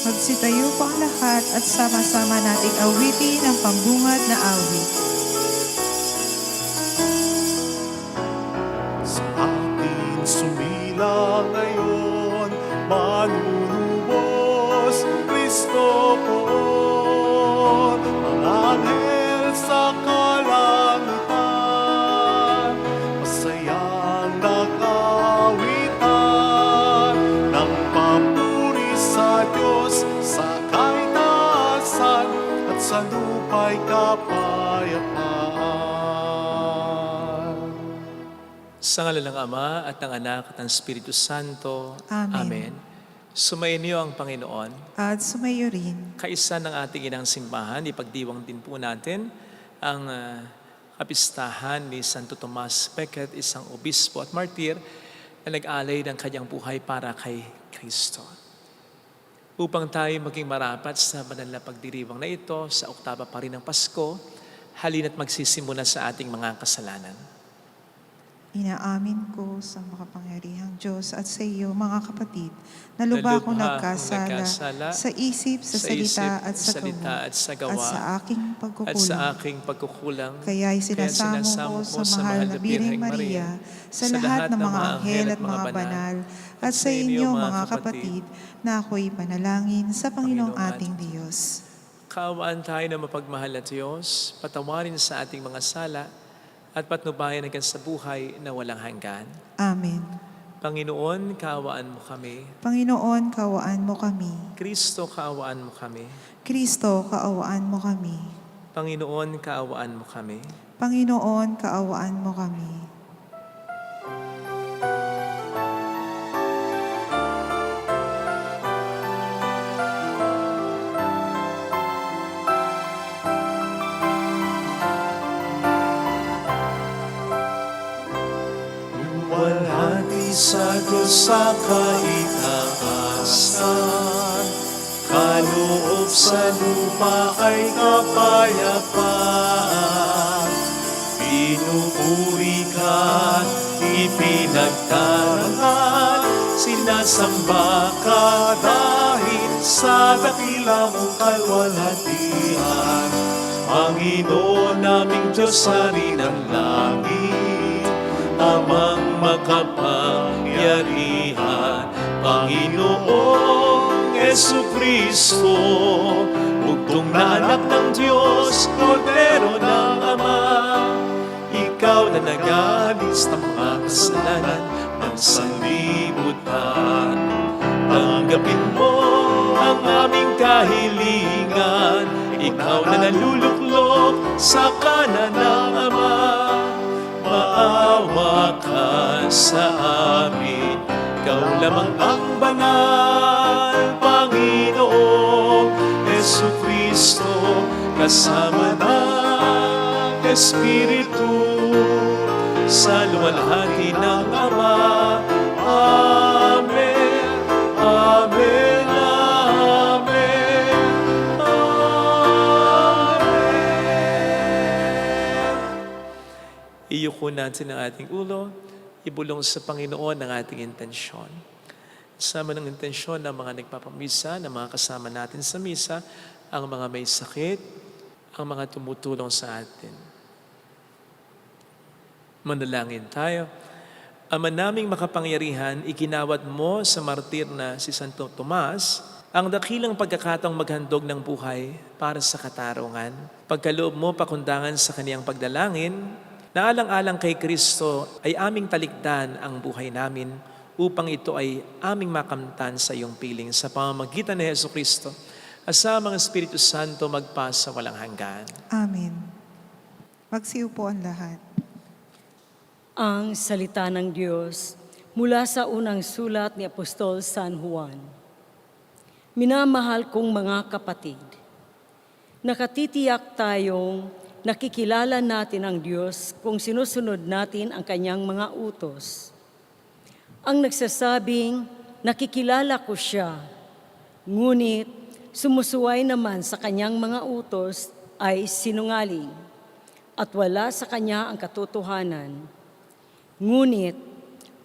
Magsitayo po ang lahat at sama-sama nating awitin ang pambungad na awit. Sa atin sumila ngayon, manunubos, Kristo poon. Ang anghel sa kalangitan, masayang nag-awitan, ng papuri sa Diyos sa kaitaasan, at sa lupa'y kapayapaan. Sa ngalan ng Ama at ng Anak at ng Espiritu Santo. Amen. Sumainyo ang Panginoon. At sumayo rin. Kaisa ng ating inang simbahan, ipagdiwang din po natin ang kapistahan ni Santo Tomas Becket, isang obispo at martir na nag-alay ng kanyang buhay para kay Kristo. Upang tayo maging marapat sa banal na pagdiriwang na ito sa oktaba pa rin ng Pasko, halina't magsisimula sa ating mga kasalanan. Inaamin ko sa makapangyarihang Diyos at sa iyo, mga kapatid, na lubha akong nagkasala sa isip, sa salita at sa gawa, at sa aking pagkukulang. Kaya'y sinasamo ko sa mahal na Birheng Maria, sa lahat ng mga anghel at mga banal, at sa inyo, mga kapatid, na ako'y panalangin sa Panginoong ating Diyos. Kaawaan tayo na mapagmahal na Diyos, patawarin sa ating mga sala, at patnubayan hanggang sa buhay na walang hanggan. Amen. Panginoon, kaawaan mo kami. Panginoon, kaawaan mo kami. Kristo, kaawaan mo kami. Kristo, kaawaan mo kami. Panginoon, kaawaan mo kami. Panginoon, kaawaan mo kami. Luwalhati sa Diyos sa kaitaasan, kaloob sa lupa ay kapayapaan. Pinupuri ka, ipinagtarangan, sinasamba ka dahil sa dakila mong kalwalhatian. Panginoon naming Diyos, Hari ng langit, Amang makapangyarihan, Panginoong Jesucristo, bugtong na anak ng Diyos, Kordero ng Ama. Ikaw na nag-alis ng mga kasalanan ng sanlibutan. Tanggapin mo ang aming kahilingan, ikaw na naluluklok sa kanan ng Ama. Maawa ka sa amin, ikaw lamang ang banal, Panginoong Jesucristo, kasama ng Espiritu, sa luwalhati ng Ama. Amen, Amen, Amen, Amen. Iyuko natin ang ating ulo, ibulong sa Panginoon ang ating intensyon. Sama ng intensyon ng mga nagpapamisa, ng mga kasama natin sa misa, ang mga may sakit, ang mga tumutulong sa atin. Manalangin tayo. Ama naming makapangyarihan, ikinawat mo sa martir na si Santo Tomas ang dakilang pagkakataong maghandog ng buhay para sa katarungan. Pagkaloob mo pakundangan sa kaniyang pagdalangin, na alang-alang kay Kristo ay aming talikdan ang buhay namin upang ito ay aming makamtan sa iyong piling sa pamamagitan ni Jesucristo asamang Espiritu Santo magpasa walang hanggan. Amen. Magsiupo ang lahat. Ang salita ng Diyos mula sa unang sulat ni Apostol San Juan. Minamahal kong mga kapatid, nakatitiyak tayong nakikilala natin ang Diyos kung sinusunod natin ang kanyang mga utos. Ang nagsasabing, nakikilala ko siya, ngunit sumusuway naman sa kanyang mga utos ay sinungaling at wala sa kanya ang katotohanan. Ngunit,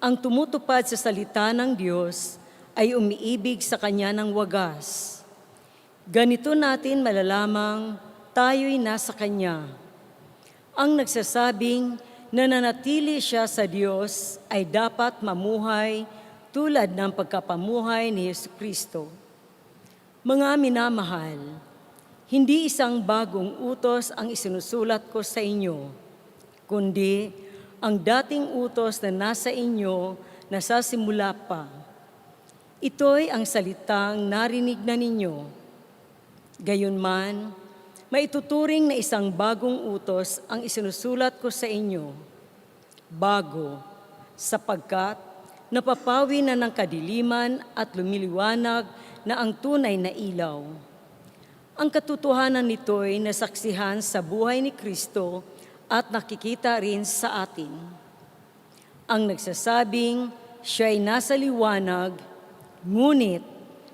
ang tumutupad sa salita ng Diyos ay umiibig sa kanya ng wagas. Ganito natin malalamang tayo'y nasa kanya. Ang nagsasabing nananatili siya sa Diyos ay dapat mamuhay tulad ng pagkapamuhay ni Jesucristo. Mga minamahal, hindi isang bagong utos ang isinusulat ko sa inyo, kundi ang dating utos na nasa inyo na sa simula pa. Ito'y ang salitang narinig na ninyo. Gayunman, maituturing na isang bagong utos ang isinusulat ko sa inyo. Bago, sapagkat napapawi na ng kadiliman at lumiliwanag na ang tunay na ilaw. Ang katotohanan nito'y nasaksihan sa buhay ni Kristo at nakikita rin sa atin. Ang nagsasabing siya'y nasa liwanag, ngunit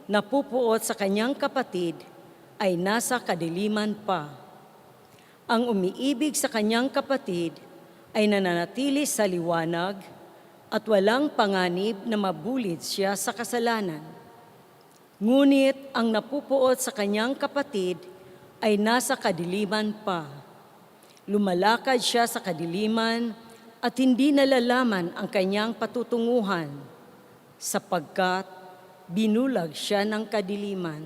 napupuot sa kanyang kapatid ay nasa kadiliman pa. Ang umiibig sa kanyang kapatid ay nananatili sa liwanag at walang panganib na mabulid siya sa kasalanan. Ngunit ang napupuot sa kanyang kapatid ay nasa kadiliman pa. Lumalakad siya sa kadiliman at hindi nalalaman ang kanyang patutunguhan sapagkat binulag siya ng kadiliman.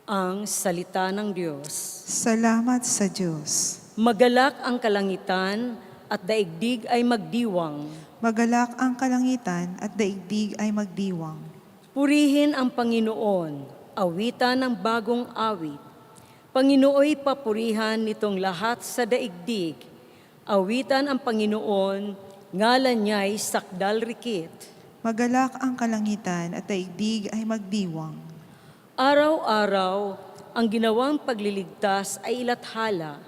Ang salita ng Diyos. Salamat sa Diyos. Magalak ang kalangitan at daigdig ay magdiwang. Magalak ang kalangitan at daigdig ay magdiwang. Purihin ang Panginoon, awitan ng bagong awit. Panginooy papurihan nitong lahat sa daigdig. Awitan ang Panginoon, ngalan niya'y sakdal rikit. Magalak ang kalangitan at daigdig ay magdiwang. Araw-araw, ang ginawang pagliligtas ay ilathala.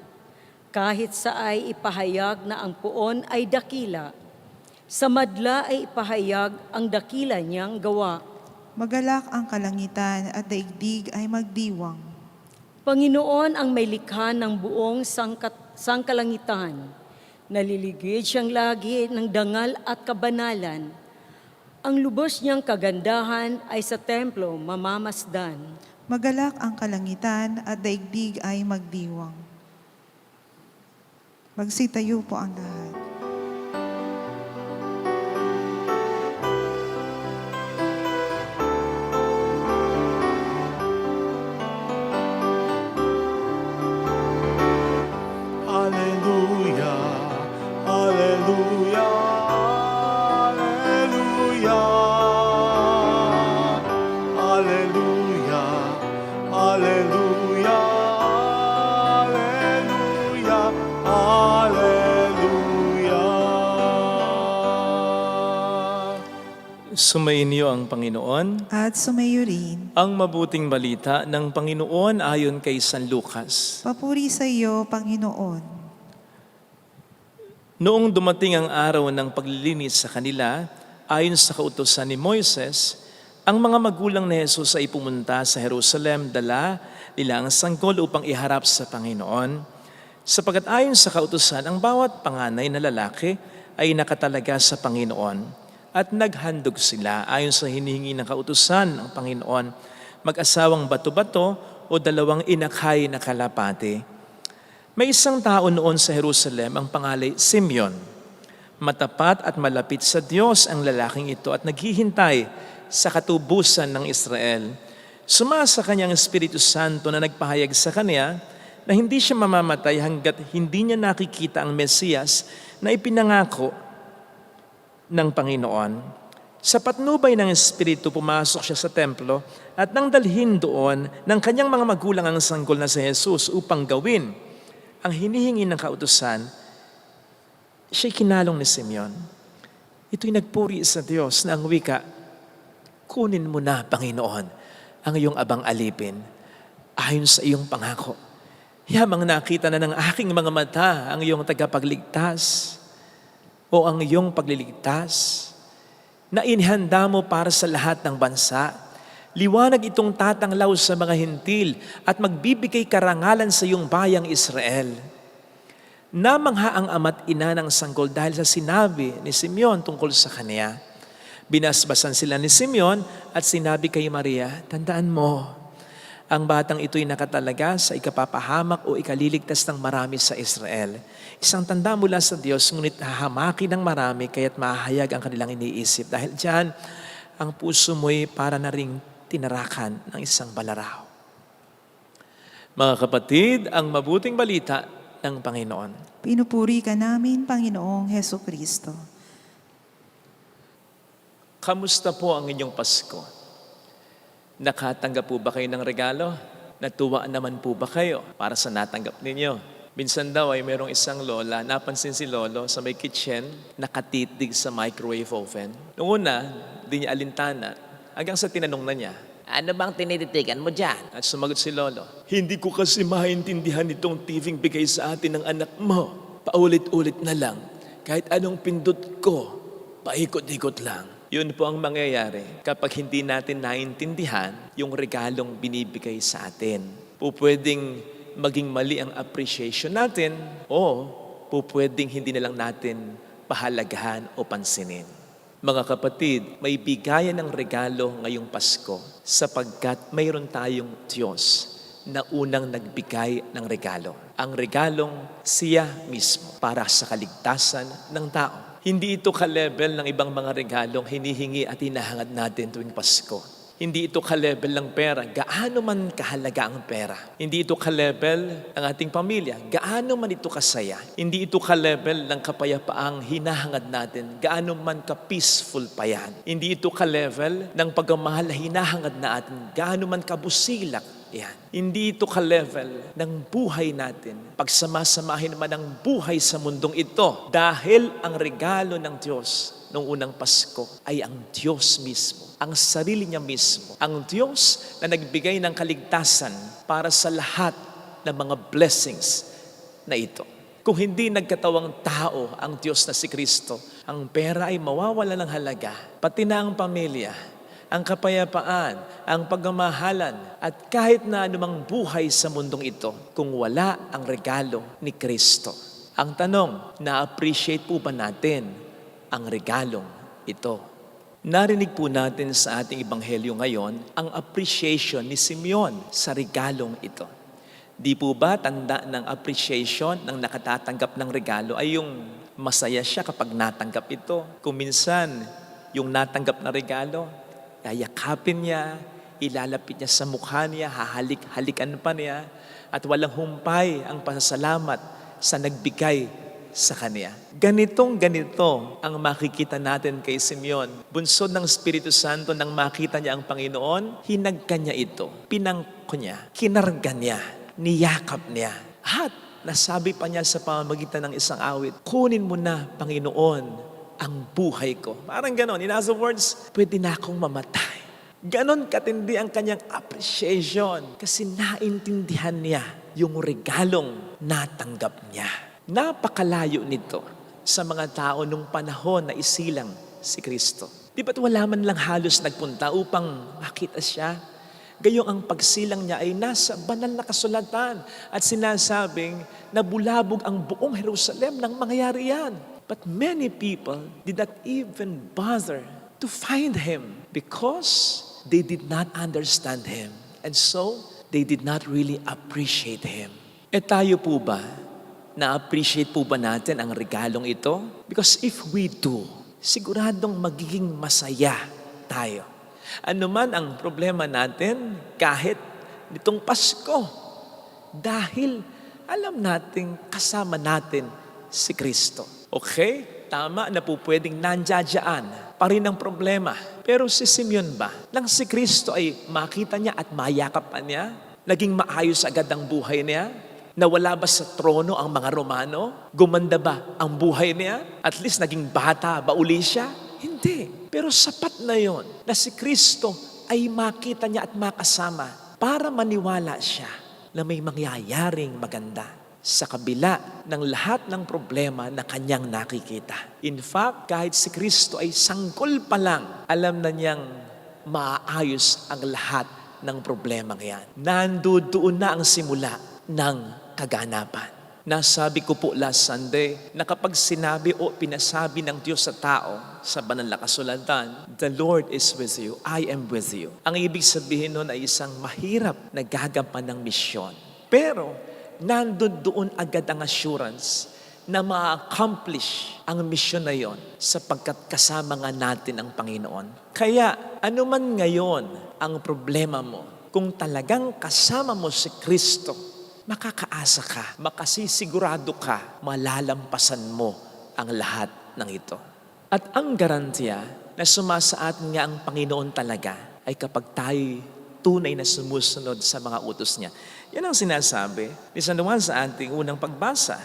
Kahit sa ay ipahayag na ang puon ay dakila, sa madla ay ipahayag ang dakila niyang gawa. Magalak ang kalangitan at daigdig ay magdiwang. Panginoon ang may likha ng buong sangkalangitan. Naliligid siyang lagi ng dangal at kabanalan. Ang lubos niyang kagandahan ay sa templo mamamasdan. Magalak ang kalangitan at daigdig ay magdiwang. Magsitayo po ang lahat. Alleluia, alleluia, alleluia, alleluia, alleluia, alleluia, alleluia. Sumainyo ang Panginoon. At sumayo rin. Ang mabuting balita ng Panginoon ayon kay San Lucas. Papuri sa iyo, Panginoon. Noong dumating ang araw ng paglilinis sa kanila, ayon sa kautusan ni Moises, ang mga magulang ni Jesus ay pumunta sa Jerusalem, dala nila ang sanggol upang iharap sa Panginoon. Sapagat ayon sa kautusan, ang bawat panganay na lalaki ay nakatalaga sa Panginoon. At naghandog sila ayon sa hinihingi ng kautusan ng Panginoon, mag-asawang bato-bato o dalawang inakhay na kalapate. May isang tao noon sa Jerusalem ang pangalan Simeon. Matapat at malapit sa Diyos ang lalaking ito at naghihintay sa katubusan ng Israel. Sumasa kanyang Espiritu Santo na nagpahayag sa kanya na hindi siya mamamatay hanggat hindi niya nakikita ang Mesiyas na ipinangako ng Panginoon. Sa patnubay ng Espiritu, pumasok siya sa templo at nang dalhin doon ng kanyang mga magulang ang sanggol na si Jesus upang gawin ang hinihingi ng kautusan, siya'y kinalong ni Simeon. Ito'y nagpuri sa Diyos na ang wika, kunin mo na, Panginoon, ang iyong abang alipin ayon sa iyong pangako. Yamang nakita na ng aking mga mata ang iyong tagapagligtas o ang iyong pagliligtas na inihanda mo para sa lahat ng bansa. Liwanag itong tatanglaw sa mga hintil at magbibigay karangalan sa iyong bayang Israel. Namangha ang ama't ina ng sanggol dahil sa sinabi ni Simeon tungkol sa kanya. Binasbasan sila ni Simeon at sinabi kay Maria, tandaan mo, ang batang ito'y nakatalaga sa ikapapahamak o ikaliligtas ng marami sa Israel. Isang tanda mula sa Diyos, ngunit hahamaki ng marami kaya't mahayag ang kanilang iniisip. Dahil diyan, ang puso mo'y para na ring tinarakan ng isang balaraw. Mga kapatid, ang mabuting balita ng Panginoon. Pinupuri ka namin, Panginoong Heso Kristo. Kamusta po ang inyong Pasko? Nakatanggap po ba kayo ng regalo? Natuwa naman po ba kayo para sa natanggap ninyo? Minsan daw ay merong isang lola, napansin si lolo sa may kitchen, nakatitig sa microwave oven. Noong una, di niya alintana, hanggang sa tinanong na niya, Ano bang tinititigan mo dyan? at sumagot si lolo, hindi ko kasi maintindihan itong TV bigay sa atin ng anak mo. Paulit-ulit na lang, kahit anong pindot ko, paikot-ikot lang. Yun po ang mangyayari kapag hindi natin naintindihan yung regalong binibigay sa atin. Pupwedeng maging mali ang appreciation natin o pupwedeng hindi na lang natin pahalagahan o pansinin. Mga kapatid, may bigayan ng regalo ngayong Pasko sapagkat mayroon tayong Diyos na unang nagbigay ng regalo. Ang regalong siya mismo para sa kaligtasan ng tao. Hindi ito ka-level ng ibang mga regalong hinihingi at hinahangad natin tuwing Pasko. Hindi ito ka-level ng pera, gaano man kahalaga ang pera. Hindi ito ka-level ng ating pamilya, gaano man ito kasaya. Hindi ito ka-level ng kapayapaang hinahangad natin, gaano man ka-peaceful pa yan. Hindi ito ka-level ng pagmamahal na hinahangad natin, gaano man kabusilak yan. Hindi ito ka-level ng buhay natin. Pagsamasamahin naman ang buhay sa mundong ito dahil ang regalo ng Diyos noong unang Pasko ay ang Diyos mismo, ang sarili niya mismo, ang Diyos na nagbigay ng kaligtasan para sa lahat ng mga blessings na ito. Kung hindi nagkatawang tao ang Diyos na si Kristo, ang pera ay mawawala ng halaga, pati na ang pamilya, ang kapayapaan, ang pagmamahalan, at kahit na anumang buhay sa mundong ito kung wala ang regalo ni Kristo. Ang tanong, na-appreciate po ba natin ang regalong ito? Narinig po natin sa ating ebanghelyo ngayon ang appreciation ni Simeon sa regalong ito. Di po ba tanda ng appreciation ng nakatatanggap ng regalo ay yung masaya siya kapag natanggap ito? Kung minsan, yung natanggap na regalo, yayakapin niya, ilalapit niya sa mukha niya, hahalik-halikan pa niya, at walang humpay ang pasasalamat sa nagbigay sa kanya. Ganito ang makikita natin kay Simeon. Bunsod ng Espiritu Santo, nang makita niya ang Panginoon, hinagka niya ito, pinangko niya, kinarga niya, niyakap niya. At nasabi pa niya sa pamamagitan ng isang awit, kunin mo na, Panginoon, ang buhay ko. Parang ganon. In other words, pwede na akong mamatay. Ganon katindi ang kanyang appreciation kasi naintindihan niya yung regalong natanggap niya. Napakalayo nito sa mga tao nung panahon na isilang si Kristo. Di ba't wala man lang halos nagpunta upang makita siya? Gayong ang pagsilang niya ay nasa banal na kasulatan at sinasabing nabulabog ang buong Jerusalem nang mangyari yan. But many people did not even bother to find him because they did not understand him. And so, they did not really appreciate him. E tayo po ba, na-appreciate po ba natin ang regalong ito? Because if we do, siguradong magiging masaya tayo. Ano man ang problema natin, kahit nitong Pasko, dahil alam natin kasama natin si Kristo. Okay? Tama na po pwedeng nandiyan pa rin ang problema. Pero si Simeon ba, nang si Kristo ay makita niya at mayakap pa niya, naging maayos agad ang buhay niya? Nawala ba sa trono ang mga Romano? Gumanda ba ang buhay niya? At least naging bata ba uli siya? Hindi. Pero sapat na yon na si Kristo ay makita niya at makasama para maniwala siya na may mangyayaring maganda sa kabila ng lahat ng problema na kanyang nakikita. In fact, kahit si Kristo ay sanggol pa lang, alam na niyang maayos ang lahat ng problema yan. Nandoon na ang simula ng kaganapan. Nasabi ko po last Sunday na kapag sinabi o pinasabi ng Diyos sa tao sa banal na kasulatan, the Lord is with you, I am with you. Ang ibig sabihin nun ay isang mahirap na gagampan ng misyon. Pero doon agad ang assurance na ma-accomplish ang misyon na yon sapagkat kasama nga natin ang Panginoon. Kaya anuman ngayon ang problema mo, kung talagang kasama mo si Kristo, makakaasa ka, makasisigurado ka, malalampasan mo ang lahat ng ito. At ang garantiya na sumasaad nga ang Panginoon talaga ay kapag tayo tunay na sumusunod sa mga utos niya. Yan ang sinasabi ni San Juan sa ating unang pagbasa.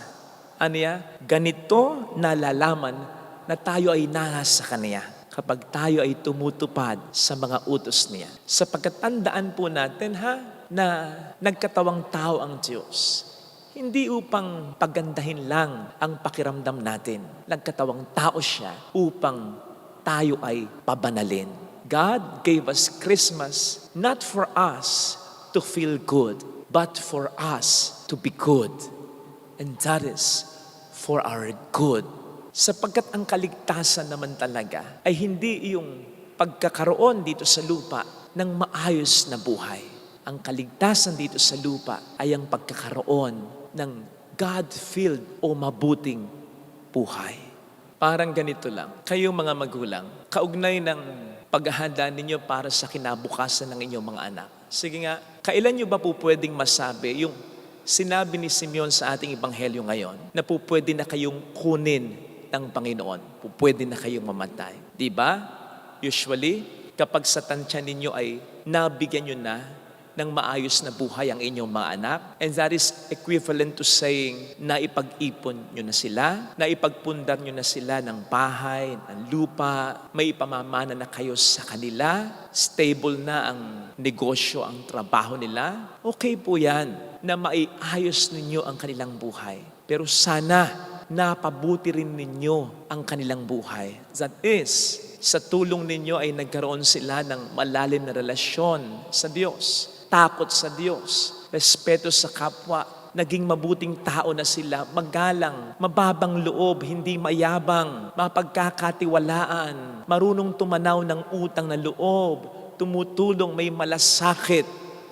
Aniya, ganito nalalaman na tayo ay nasa Kanya kapag tayo ay tumutupad sa mga utos niya. Sapagkat tandaan po natin na nagkatawang tao ang Diyos. Hindi upang pagandahin lang ang pakiramdam natin. Nagkatawang tao siya upang tayo ay pabanalin. God gave us Christmas not for us to feel good, but for us to be good. And that is for our good. Sapagkat ang kaligtasan naman talaga ay hindi yung pagkakaroon dito sa lupa ng maayos na buhay. Ang kaligtasan dito sa lupa ay ang pagkakaroon ng God-filled o mabuting buhay. Parang ganito lang, kayong mga magulang, kaugnay ng paghahanda ninyo para sa kinabukasan ng inyong mga anak. Sige nga, kailan nyo ba po pwedeng masabi yung sinabi ni Simeon sa ating ebanghelyo ngayon na po pwede na kayong kunin ng Panginoon, po pwede na kayong mamatay. Di ba? Usually, kapag sa tansya ninyo ay nabigyan nyo na ng maayos na buhay ang inyong mga anak. And that is equivalent to saying na ipag-ipon nyo na sila, na ipagpundar nyo na sila ng bahay, ng lupa, may ipamamana na kayo sa kanila, stable na ang negosyo, ang trabaho nila. Okay po yan na maiayos ninyo ang kanilang buhay. Pero sana napabuti rin ninyo ang kanilang buhay. That is, sa tulong ninyo ay nagkaroon sila ng malalim na relasyon sa Diyos. Takot sa Diyos, respeto sa kapwa, naging mabuting tao na sila, magalang, mababang loob, hindi mayabang, mapagkakatiwalaan, marunong tumanaw ng utang na loob, tumutulong, may malasakit.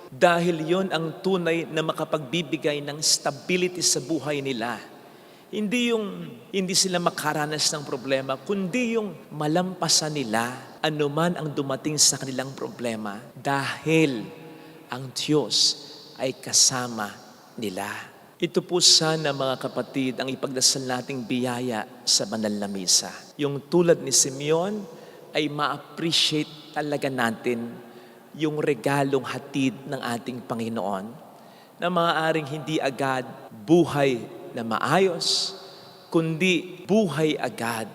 Dahil yon ang tunay na makapagbibigay ng stability sa buhay nila. Hindi sila makaranas ng problema, kundi yung malampasan nila anuman ang dumating sa kanilang problema dahil ang Diyos ay kasama nila. Ito po sana mga kapatid ang ipagdasal nating biyaya sa banal na misa. Yung tulad ni Simeon ay ma-appreciate talaga natin yung regalong hatid ng ating Panginoon na maaaring hindi agad buhay na maayos, kundi buhay agad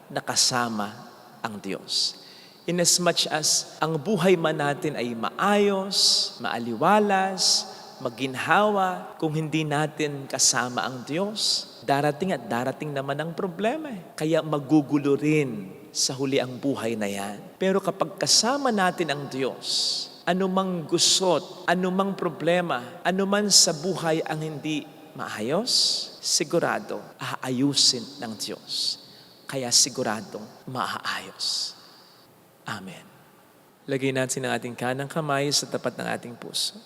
na kasama ang Diyos. Inasmuch as ang buhay man natin ay maayos, maaliwalas, maginhawa, kung hindi natin kasama ang Diyos, darating at darating naman ang problema. Kaya magugulo rin sa huli ang buhay na yan. Pero kapag kasama natin ang Diyos, anumang gusot, anumang problema, anuman sa buhay ang hindi maayos, sigurado aayusin ng Diyos. Kaya siguradong maaayos. Amen. Lagay natin ang ating kanang kamay sa tapat ng ating puso.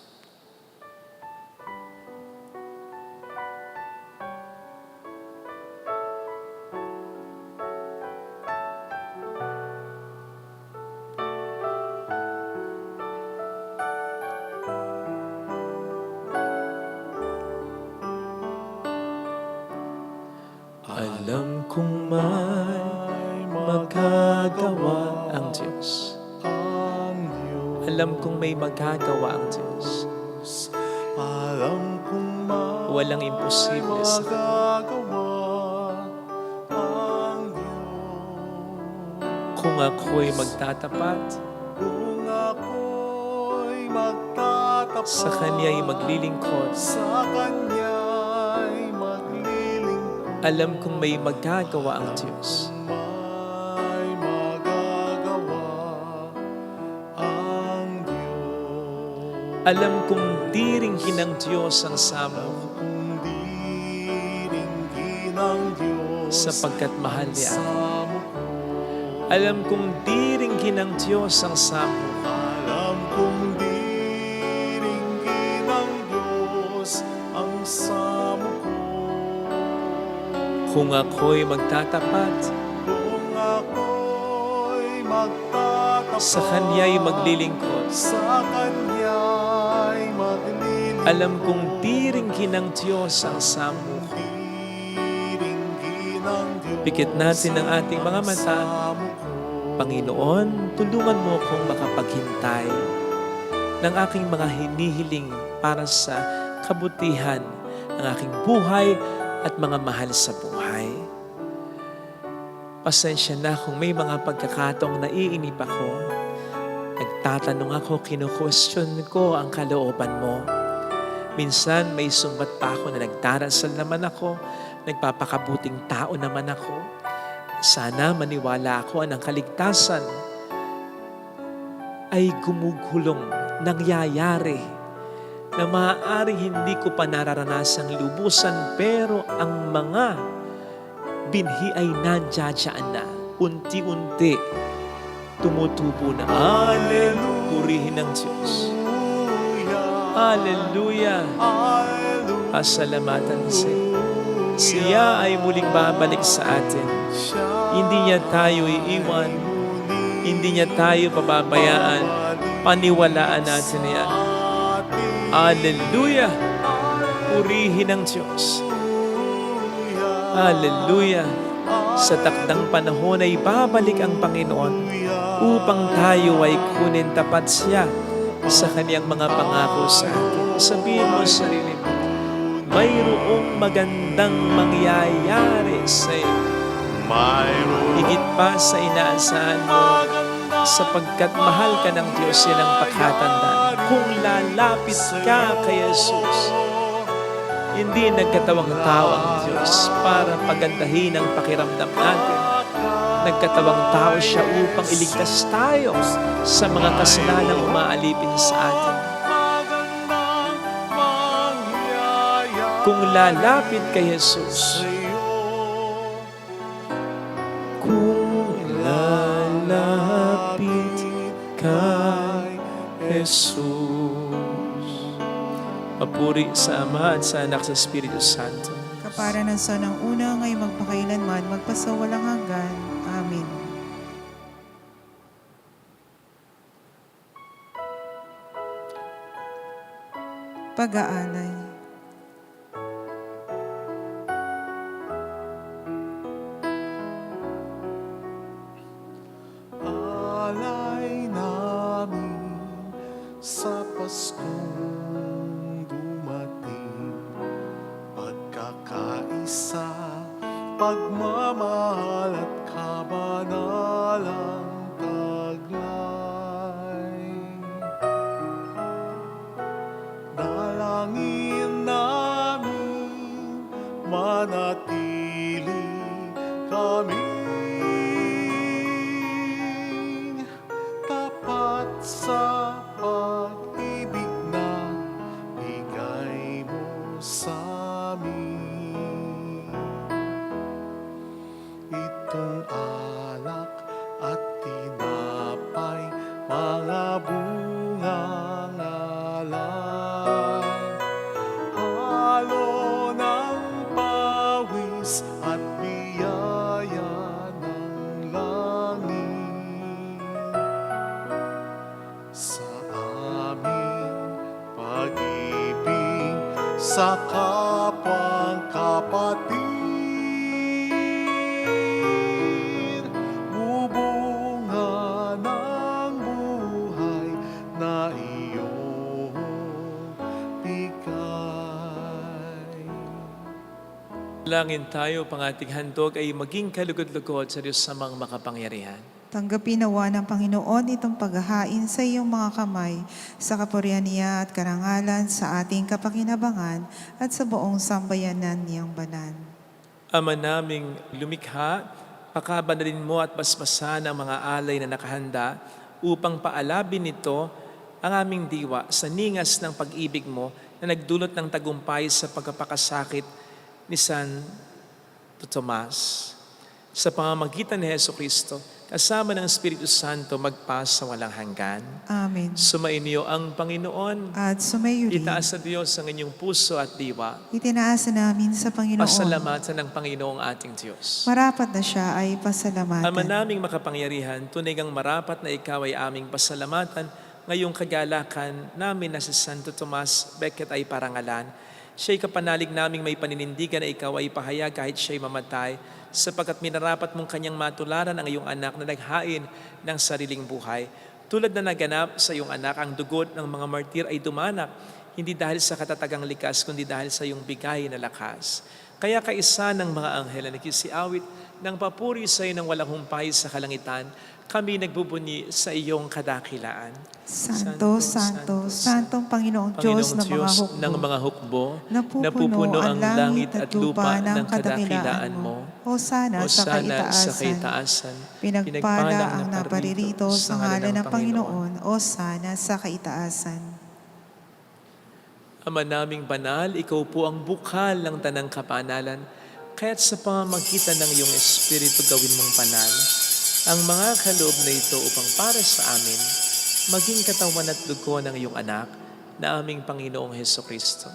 Alam kong may magagawa ang Diyos. ang Diyos. Alam kong may magagawa ang Diyos. Alam kong Walang imposible sa Kanya. magagawa ang Diyos. Kung ako'y magtatapat, Kung ako'y magtatapat sa Kanya'y maglilingkod, sa Kanya'y maglilingkod, alam kong may magagawa ang Diyos. may magagawa ang Diyos. Alam kong diringgin ng Diyos ang samo Kung diringgin ng Diyos sapagkat mahal niya. samo ko, Alam kong diringgin ng Diyos ang samo alam kong diringgin ng Diyos ang samo ko. kung ako'y magtatapat, Kung ako'y magtatapat sa Kanya'y maglilingkod. sa Kanya'y maglilingkod, Alam kong diringgin ng Diyos ang samo ko. diringgin ng Diyos Pikit natin ang ating mga mata. samo ko. Panginoon, tulungan mo akong makapaghintay ng aking mga hinihiling para sa kabutihan ng aking buhay at mga mahal sa buhay. Pasensya na kung may mga pagkakataong naiinip ako. Nagtatanong ako, kinu-question ko ang kalooban mo. Minsan may sumbat pa ako na nagdarasal naman ako, nagpapakabuting tao naman ako. Sana maniwala ako ang kaligtasan ay gumugulong, nangyayari na maaaring hindi ko pa nararanasang lubusan pero ang mga binhi ay nandiyan na. Unti-unti tumutubo na. Hallelujah! Purihin ng Diyos. Hallelujah! Hallelujah. Pasalamatan siya ay muling babalik sa atin. Hindi niya tayo iiwan. Hindi niya tayo pababayaan. Paniwalaan natin yan. Hallelujah! Purihin ang Diyos. Hallelujah! Sa takdang panahon ay babalik ang Panginoon upang tayo ay kunin tapat siya sa Kanyang mga pangako sa atin. Sabihin mo sa sarili mo, mayroong magandang mangyayari sa iyo. Mayroon Higit pa sa inaasahan mo, sapagkat mahal ka ng Diyos, yan ang pakatandaan. Kung lalapit ka kay Jesus, hindi nagkatawang tao ang Diyos para pagandahin ang pakiramdam natin. Nagkatawang tao siya upang iligtas tayo sa mga kasalanang umaalipin sa atin. Kung lalapit kay Jesus, kung lalapit kay Jesus. Papuri sa Ama at sa Anak sa Espiritu Santo. Kapara ng sa ng una, ngayon magpakailanman, magpasawalang hanggan. Amen. Pag-aalay. alay namin sa Paskong dumating, pagkakaisa, pagmamahal at kabanalang taglay. Dalangin namin manatili kami tapat sa pag-ibig na bigay mo sa amin. Itong alak at tinapay, mga bungang alay, halo ng pawis at biyaya ng langit. Sa aming pag-ibig sa kapwang kapatid, Langin tayo, pang ating handog ay maging kalugod-lugod sa Diyos sa mga makapangyarihan. Tanggapin nawa ng Panginoon itong paghahain sa iyong mga kamay, sa kapurihan niya at karangalan sa ating kapakinabangan at sa buong sambayanan niyang banal. Ama naming lumikha, pakabanalin mo at basbasan ang mga alay na nakahanda upang paalabin nito ang aming diwa sa ningas ng pag-ibig mo na nagdulot ng tagumpay sa pagkapakasakit ni Santo Tomas. Sa pamamagitan ni Jesucristo, kasama ng Espiritu Santo, magpas sa walang hanggan. Amen. Sumainyo ang Panginoon. At sumayo rin, Itaas sa Diyos ang inyong puso at diwa. itinaasa namin sa Panginoon. Pasalamatan ng Panginoong ating Diyos. Marapat na siya ay pasalamatan. Ama naming makapangyarihan, tunay ngang marapat na ikaw ay aming pasalamatan. Ngayong kagalakan namin na si Santo Tomas Becket ay parangalan. Siya'y kapanalig naming may paninindigan na ikaw ay pahayag kahit siya'y mamatay, sapagkat minarapat mong kanyang matularan ang iyong anak na naghain ng sariling buhay. Tulad na naganap sa iyong anak, ang dugo ng mga martir ay dumanak, hindi dahil sa katatagang likas, kundi dahil sa iyong bigay na lakas. Kaya kaisa ng mga anghel na nagsisiawit ng papuri sa iyo ng walang humpay sa kalangitan, kami nagbubunyi sa iyong kadakilaan. Santo, Santo, Santong Panginoong Diyos ng mga hukbo, napupuno ang langit at lupa ng kadakilaan mo. Hosana sa kaitaasan. Pinagpala ang naparirito sa ngalan ng Panginoon. Hosana sa kaitaasan. Ama naming banal, ikaw po ang bukal ng tanang kapanalan, kaya't sa pamamagitan ng iyong Espiritu gawin mong panal ang mga kaloob na ito upang para sa amin maging katawan at dugo ng iyong anak na aming Panginoong Hesukristo.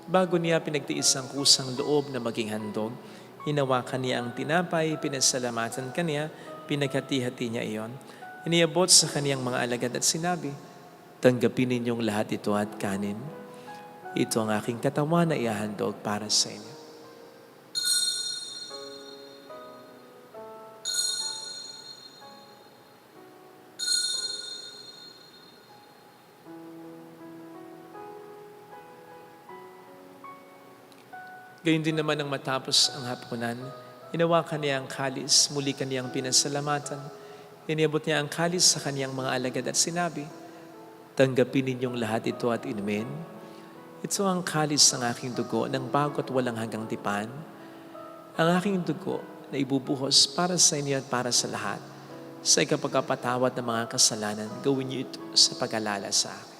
Bago niya pinagtiis ang kusang loob na maging handog, hinawakan niya ang tinapay, pinasalamatan kaniya, pinaghati-hati niya iyon. Iniabot sa kaniyang mga alagad at sinabi, "Tanggapin ninyong lahat ito at kanin. Ito ang aking katawan na ihahandog para sa inyo." Gayun din naman ang matapos ang hapunan, hinawakan niya ang kalis, muli kaniyang pinasalamatan. Iniabot niya ang kalis sa kaniyang mga alagad at sinabi, "Tanggapin ninyong lahat ito at inumin. Ito ang kalis ng aking dugo ng bago at walang hanggang tipan. Ang aking dugo na ibubuhos para sa inyo at para sa lahat. Sa ikapagpapatawad ng mga kasalanan, gawin niyo ito sa pag-alala sa akin."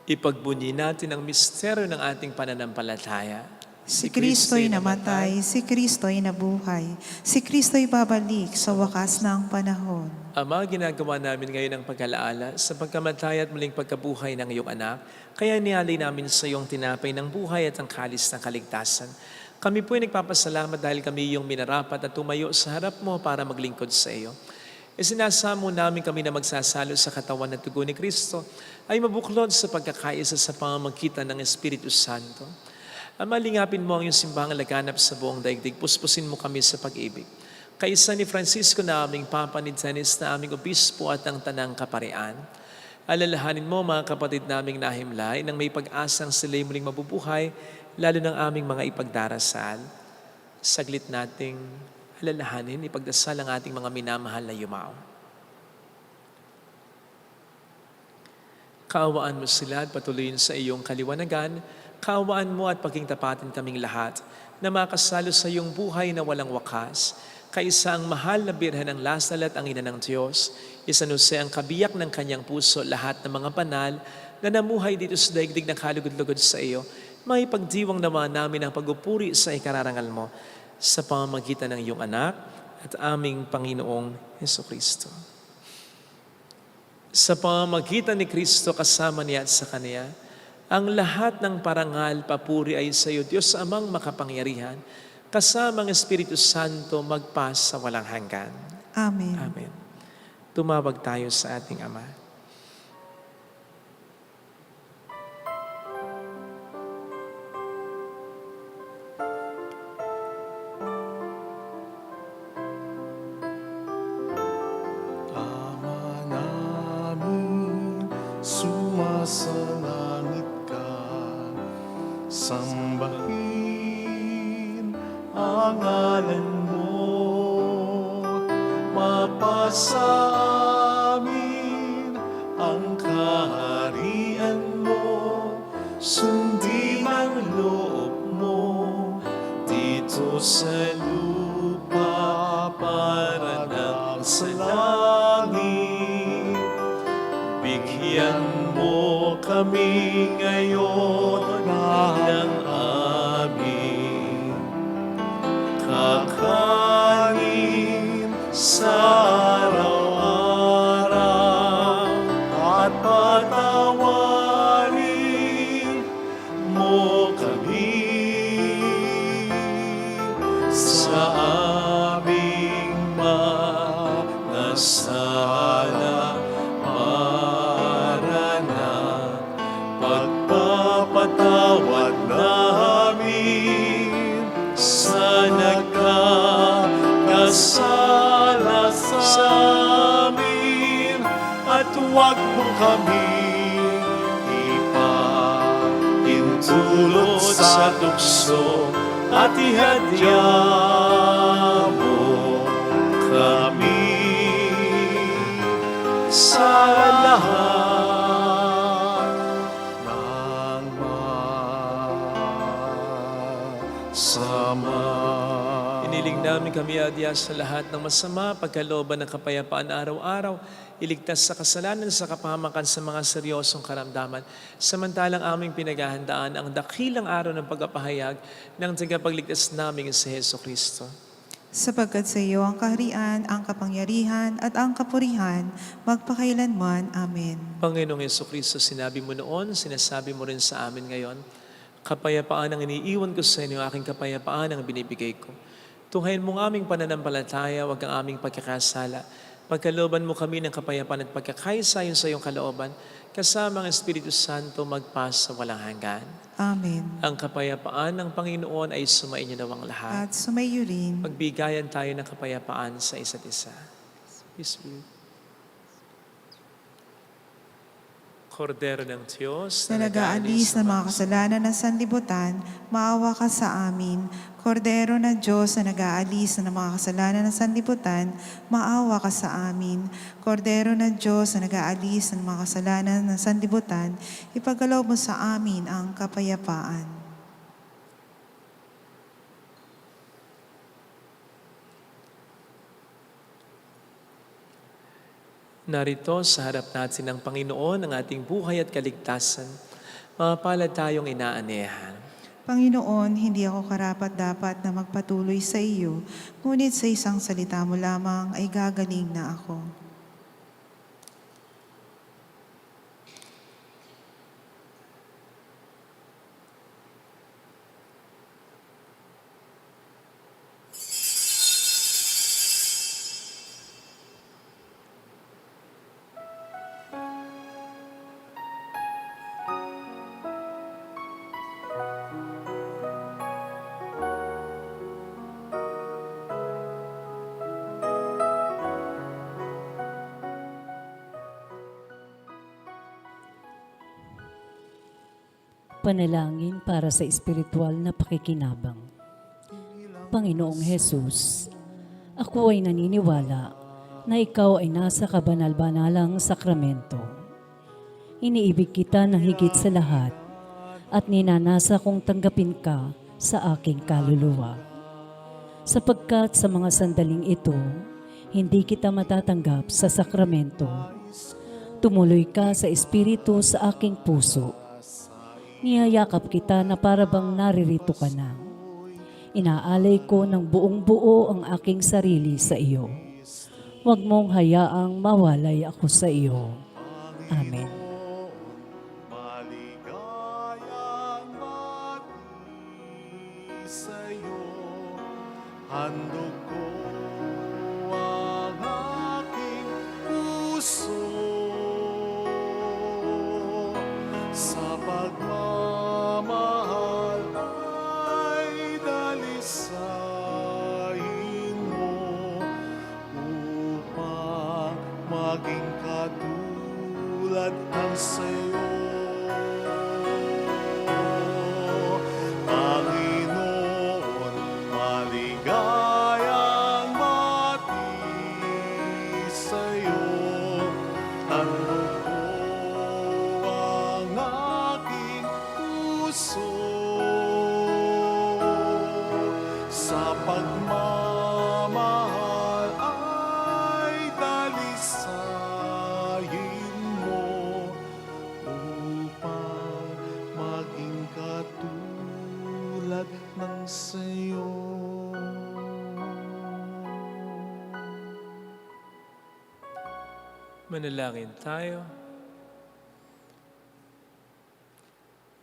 Ipagbunyi natin ang misteryo ng ating pananampalataya. Si Kristo'y namatay, si Kristo'y nabuhay, si Kristo'y babalik sa wakas ng panahon. Ama, ginagawa namin ngayon ang pag-alaala sa pagkamatay at muling pagkabuhay ng iyong anak, kaya nialay namin sa iyong tinapay ng buhay at ang kalis ng kaligtasan. Kami po ay nagpapasalamat dahil kami iyong minarapat at tumayo sa harap mo para maglingkod sa iyo. Isinasamo namin kami na magsasalo sa katawan at dugo ni Kristo ay mabuklod sa pagkakaisa sa pamamagitan ng Espiritu Santo. Ama, lingapin mo ang iyong simbahang laganap sa buong daigdig. Puspusin mo kami sa pag-ibig. Kaisa ni Francisco na aming Papa, ni Dennis na aming Obispo at ang Tanang Kaparian. Alalahanin mo mga kapatid naming nahimlay nang may pag-asang sila'y muling mabubuhay, lalo ng aming mga ipagdarasal. Saglit nating alalahanin, ipagdasal ang ating mga minamahal na yumao. Kaawaan mo sila at patuloyin sa iyong kaliwanagan. Kaawaan mo at pagkingtapatin kaming lahat na makasalo sa iyong buhay na walang wakas. Kaisa ang mahal na birhen ng Lasal at ang ina ng Diyos. Isanuse ang kabiyak ng kanyang puso lahat ng mga banal na namuhay dito sa daigdig na kalugod-lugod sa iyo. May pagdiwang naman namin ang pagupuri sa ikararangal mo sa pamamagitan ng iyong anak at aming Panginoong Hesukristo. Sa pamamagitan ni Kristo kasama niya at sa Kanya, ang lahat ng parangal, papuri ay sa iyo, Diyos Amang makapangyarihan, kasama ang Espiritu Santo magpas sa walang hanggan. Amen. Amen. Tumawag tayo sa ating Ama. nasa langit ka, sambahin ang ngalan mo, mapasa amin ang kaharian mo, sundin ang loob mo dito sa lupa para ng sa langit. Bigyan mo kami ngayon ng aming kakanin sa araw-araw, at patawarin mo kami sa aming mga sala, para na pagpapatawad namin sa nagkakasala sa amin, at huwag mo kami ipahintulot sa tukso, at ihadya mo kami sa lahat ng masama. Iniling namin kami adya sa lahat ng masama, pagkalooban ng kapayapaan araw-araw, iligtas sa kasalanan sa kapahamakan sa mga seryosong karamdaman. Samantalang aming pinaghahandaan ang dakilang araw ng pagpapahayag ng tagapagligtas namin sa Heso Kristo. Sapagkat sa iyo ang kaharian, ang kapangyarihan, at ang kapurihan, magpakailanman. Amen. Panginoong Heso Kristo, sinabi mo noon, sinasabi mo rin sa amin ngayon, kapayapaan ang iniiwan ko sa inyo, aking kapayapaan ang binibigay ko. Tunghayin mo ang aming pananampalataya, wag ang aming pagkakasala. Pagkalooban mo kami ng kapayapaan at pagkakaisa sa iyong kalooban, kasama ang Espiritu Santo magpas sa walang hanggan. Amen. Ang kapayapaan ng Panginoon ay sumainyo nawang lahat. At sumayo rin. Magbigayan tayo ng kapayapaan sa isa't isa. Peace be. Kordero ng Diyos Na nag-aalis ng mga kasalanan ng sanlibutan, maawa ka sa amin. Kordero ng Diyos na nag-aalis ng mga kasalanan ng sanlibutan, maawa ka sa amin. Kordero ng Diyos na nag-aalis ng mga kasalanan ng sanlibutan, ipagkaloob mo sa amin ang kapayapaan. Narito sa harap natin ng Panginoon ang ating buhay at kaligtasan. Mapalad tayong inaanehan. Panginoon, hindi ako karapat-dapat na magpatuloy sa iyo, ngunit sa isang salita mo lamang ay gagaling na ako. Panalangin para sa espiritual na pakikinabang. Panginoong Hesus, ako ay naniniwala na ikaw ay nasa kabanal-banalang sakramento. Iniibig kita ng higit sa lahat at ninanasa kong tanggapin ka sa aking kaluluwa. Sapagkat sa mga sandaling ito, hindi kita matatanggap sa sakramento. Tumuloy ka sa espiritu sa aking puso. Niyayakap kita na para bang naririto ka na. Inaalay ko ng buong buo ang aking sarili sa iyo. Huwag mong hayaang mawalay ako sa iyo. Amen. Maligayang bati sa'yo, handog ko ang aking puso sa pagmamahal ay dalisain mo upang maging katulad ng sa'yo. sa'yo. Manalangin tayo.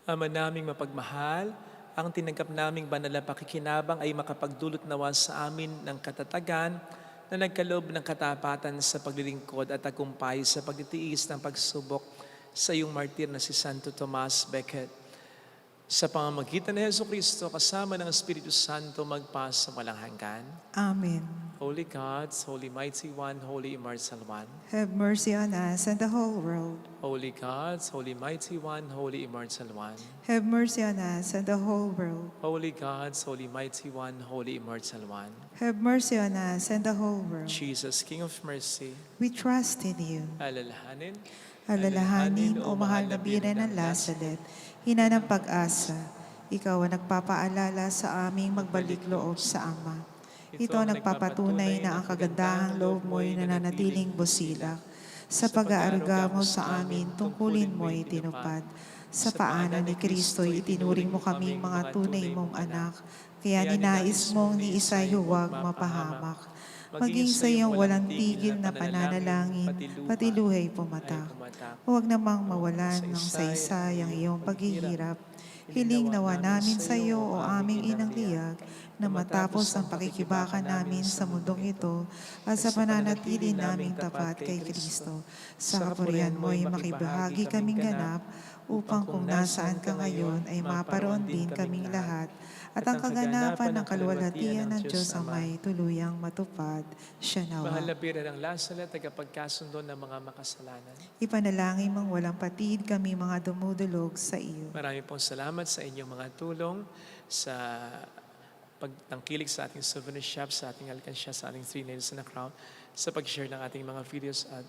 Ama naming mapagmahal, ang tinanggap naming banal na pakikinabang ay makapagdulot nawa sa amin ng katatagan na nagkaloob ng katapatan sa paglilingkod at tagumpay sa pagtitiis ng pagsubok sa iyong martir na si Santo Tomas Becket. Sa pamamagitan ni Jesucristo, kasama ng Espiritu Santo, magpasa walang hanggan. Amen. Holy God, Holy Mighty One, Holy Immortal One. Have mercy on us and the whole world. Holy God, Holy Mighty One, Holy Immortal One. Have mercy on us and the whole world. Holy God, Holy Mighty One, Holy Immortal One. Have mercy on us and the whole world. Jesus, King of Mercy, We trust in you. alalahanin, Alalahanin, o mahal na biren ng Lazaret, ina ng pag-asa, ikaw ang nagpapaalala sa aming magbalik loob sa Ama. Ito ang nagpapatunay na ang kagandahang loob mo'y nananatiling busilak. Sa pag-aaruga mo sa amin, tungkulin mo'y tinupad. Sa paanan ni Kristo'y itinuring mo kaming mga tunay mong anak, kaya ninais mong ni isa'y huwag mapahamak. Maging sa iyong walang tigil na pananalangin, pati luhay pumatak. Huwag namang mawalan ng saysay ang iyong paghihirap. Hiling nawa namin sa iyo, o aming inang liyag, na matapos ang pakikibaka namin sa mundong ito at sa pananatili naming tapat kay Kristo. Sa kapurihan mo'y makibahagi kaming ganap, upang kung nasaan ka ngayon ay maparoon din kaming lahat, at ang kaganapan ng kaluwalhatian ng Diyos ang may tuluyang matupad. Siya nawa. mahal na Birhen ng Lazaret, tagapagkasundo ng mga makasalanan. Ipanalangin mong walang patid kami mga dumudulog sa iyo. Marami pong salamat sa inyong mga tulong sa pagtangkilik sa ating souvenir shop, sa ating alkansya, sa ating 3 Nails and a Crown, sa pag-share ng ating mga videos at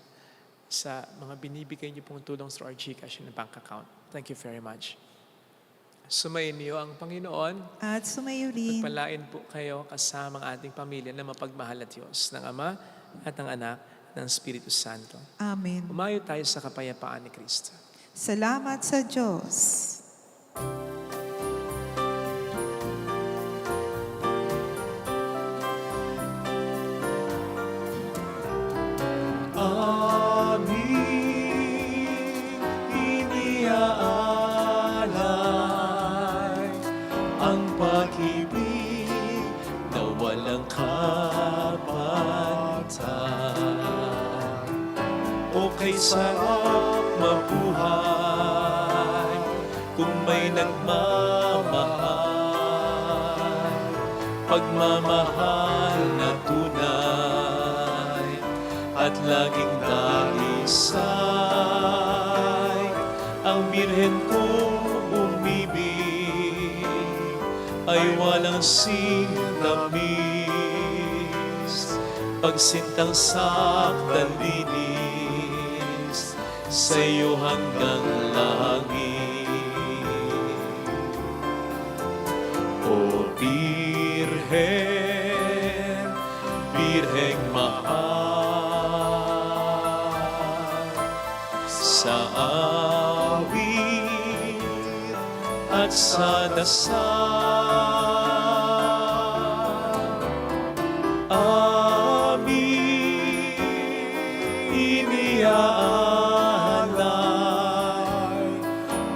sa mga binibigay niyo pong tulong through our GCash and bank account. Thank you very much. Sumayin niyo ang Panginoon. At sumayo rin. Pagpalain po kayo kasama ang ating pamilya na mapagmahal na Diyos, ng Ama at ng Anak, ng Espiritu Santo. Amen. Umayo tayo sa kapayapaan ni Kristo. Salamat sa Diyos. Amin. Iniaalay ang pag-ibig na walang kapantay. O kay sarap mabuhay kung may nagmamahal, pagmamahal na tunay at laging dahisay. Ang Birhen kong umibig ay walang sintamis, pagsintang sakdal linis sa iyo hanggang langit. O Birhen, Birheng mahal, sa awit at sa dasal, amin iniaalay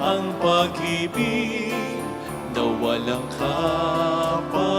ang pag-ibig na walang kapantay.